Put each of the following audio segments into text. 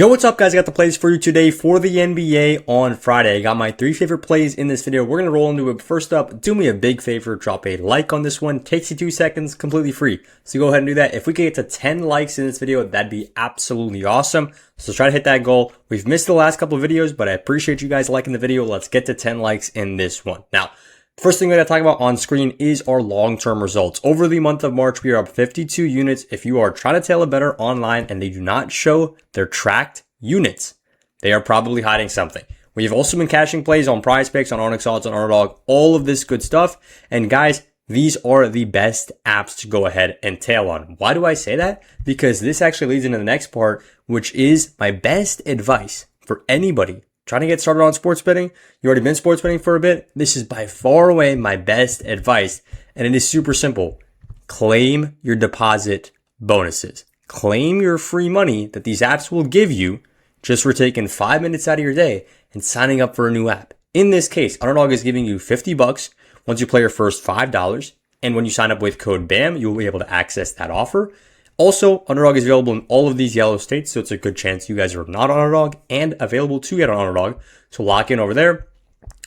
Yo, what's up guys? I got the plays for you today for the NBA on Friday. I got my 3 favorite plays in this video. We're going to roll into it. First up, do me a big favor, drop a like on this one. Takes you 2 seconds, completely free. So go ahead and do that. If we could get to 10 likes in this video, that'd be absolutely awesome. So try to hit that goal. We've missed the last couple of videos, but I appreciate you guys liking the video. Let's get to 10 likes in this one. Now, first thing we're going to talk about on screen is our long-term results. Over the month of March, we are up 52 units. If you are trying to tail a better online and they do not show their tracked units, they are probably hiding something. We've also been cashing plays on Prizepicks, on OnyxOdds, on Underdog, all of this good stuff. And guys, these are the best apps to go ahead and tail on. Why do I say that? Because this actually leads into the next part, which is my best advice for anybody trying to get started on sports betting. You already been sports betting for a bit. This is by far away my best advice. And it is super simple. Claim your deposit bonuses. Claim your free money that these apps will give you just for taking 5 minutes out of your day and signing up for a new app. In this case, Underdog is giving you $50 once you play your first $5. And when you sign up with code BAM, you'll be able to access that offer. Also, Underdog is available in all of these yellow states, so it's a good chance you guys are not on Underdog and available to get on Underdog. So lock in over there.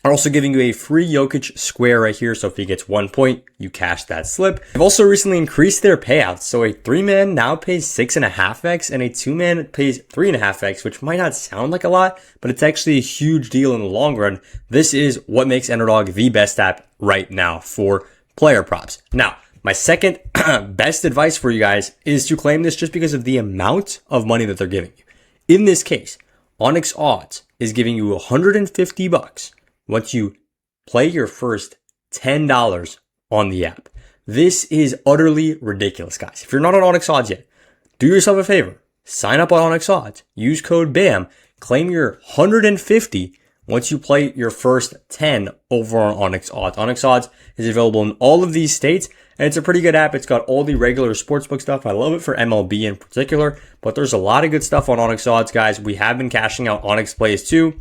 I'm also giving you a free Jokic square right here, so if he gets 1 point, you cash that slip. They've also recently increased their payouts, so a 3-man now pays 6.5x, and a 2-man pays 3.5x, which might not sound like a lot, but it's actually a huge deal in the long run. This is what makes Underdog the best app right now for player props. Now, my second best advice for you guys is to claim this just because of the amount of money that they're giving you. In this case, OnyxOdds is giving you $150 once you play your first $10 on the app. This is utterly ridiculous, guys. If you're not on OnyxOdds yet, do yourself a favor. Sign up on OnyxOdds. Use code BAM. Claim your $150 once you play your first 10 over on OnyxOdds. OnyxOdds is available in all of these states, and it's a pretty good app. It's got all the regular sportsbook stuff. I love it for MLB in particular, but there's a lot of good stuff on OnyxOdds, guys. We have been cashing out Onyx plays too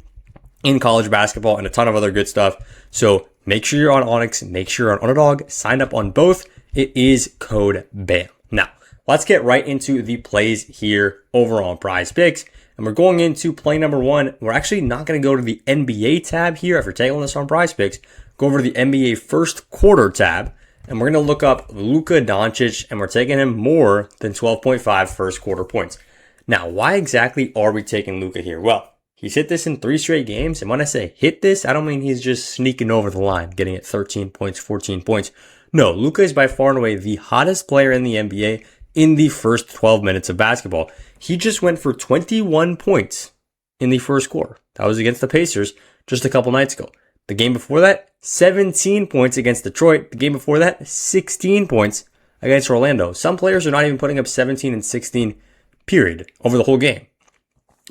in college basketball and a ton of other good stuff. So make sure you're on Onyx, make sure you're on Underdog, sign up on both. It is code BAM. Now, let's get right into the plays here over on Prizepicks. And we're going into play number 1. We're actually not going to go to the NBA tab here if you're taking this on Prizepicks. Go over to the NBA first quarter tab, and we're going to look up Luka Doncic, and we're taking him more than 12.5 first quarter points. Now, why exactly are we taking Luka here? Well, he's hit this in 3 straight games. And when I say hit this, I don't mean he's just sneaking over the line, getting it 13 points, 14 points. No, Luka is by far and away the hottest player in the NBA in the first 12 minutes of basketball. He just went for 21 points in the first quarter. That was against the Pacers just a couple nights ago. The game before that, 17 points against Detroit. The game before that, 16 points against Orlando. Some players are not even putting up 17 and 16, period, over the whole game.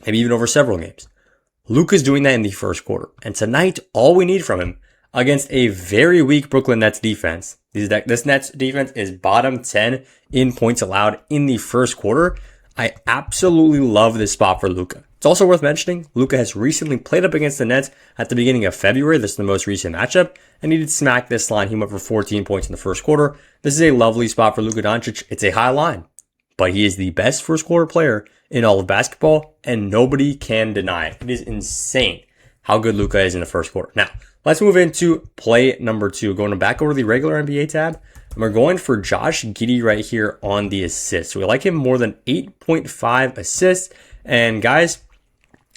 Maybe even over several games. Luka's doing that in the first quarter. And tonight, all we need from him against a very weak Brooklyn Nets defense. This Nets defense is bottom 10 in points allowed in the first quarter. I absolutely love this spot for Luka. It's also worth mentioning, Luka has recently played up against the Nets at the beginning of February. This is the most recent matchup. And he did smack this line. He went for 14 points in the first quarter. This is a lovely spot for Luka Doncic. It's a high line, but he is the best first quarter player in all of basketball, and nobody can deny it. It is insane how good Luka is in the first quarter. Now, let's move into play number 2. Going back over to the regular NBA tab, and we're going for Josh Giddey right here on the assists. We like him more than 8.5 assists. And guys,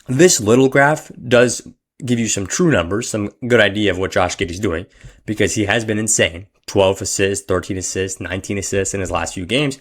this little graph does give you some true numbers, some good idea of what Josh Giddey's doing, because he has been insane. 12 assists, 13 assists, 19 assists in his last few games.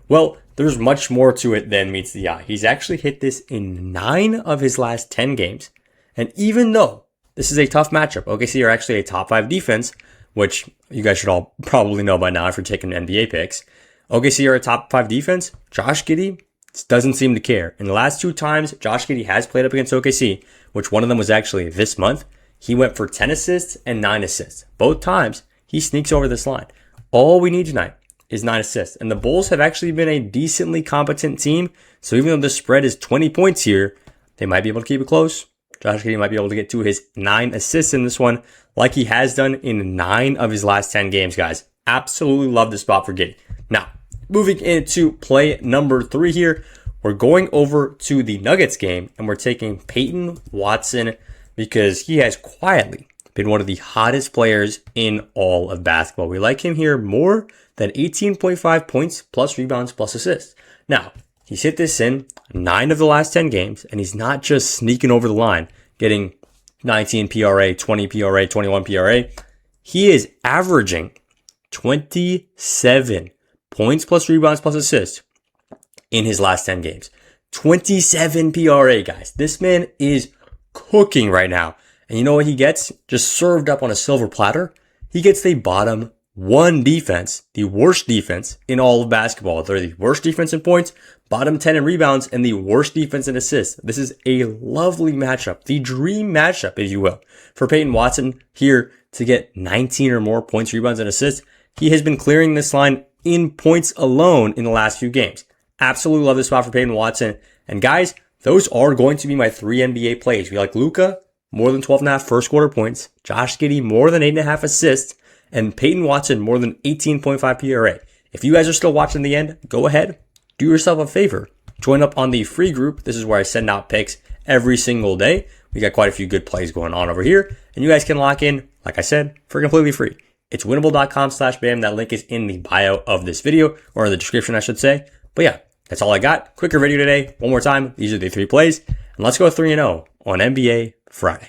Well, there's much more to it than meets the eye. He's actually hit this in 9 of his last 10 games. And even though this is a tough matchup, OKC are actually a top 5 defense, which you guys should all probably know by now if you're taking NBA picks. OKC are a top 5 defense. Josh Giddey doesn't seem to care. In the last 2 times Josh Giddey has played up against OKC, which one of them was actually this month, he went for 10 assists and 9 assists. Both times, he sneaks over this line. All we need tonight is 9 assists. And the Bulls have actually been a decently competent team. So even though the spread is 20 points here, they might be able to keep it close. Josh Giddey might be able to get to his 9 assists in this one, like he has done in 9 of his last 10 games, guys. Absolutely love this spot for Giddey. Now, moving into play number 3 here, we're going over to the Nuggets game and we're taking Peyton Watson because he has quietly been one of the hottest players in all of basketball. We like him here more than 18.5 points plus rebounds plus assists. Now, he's hit this in 9 of the last 10 games, and he's not just sneaking over the line, getting 19 PRA, 20 PRA, 21 PRA. He is averaging 27 points plus rebounds plus assists in his last 10 games. 27 PRA, guys. This man is cooking right now. And you know what he gets? Just served up on a silver platter. He gets the bottom 1 defense, the worst defense in all of basketball. They're the worst defense in points, bottom 10 in rebounds, and the worst defense in assists. This is a lovely matchup, the dream matchup, if you will, for Peyton Watson here to get 19 or more points, rebounds, and assists. He has been clearing this line in points alone in the last few games. Absolutely love this spot for Peyton Watson. And guys, those are going to be my 3 NBA plays. We like Luka, more than 12.5 first quarter points, Josh Giddey, more than 8.5 assists, and Peyton Watson, more than 18.5 PRA. If you guys are still watching the end, go ahead, do yourself a favor. Join up on the free group. This is where I send out picks every single day. We got quite a few good plays going on over here, and you guys can lock in, like I said, for completely free. It's winnable.com/bam. That link is in the bio of this video, or in the description, I should say. But yeah, that's all I got. Quicker video today. One more time. These are the 3 plays, and let's go 3-0 on NBA Friday.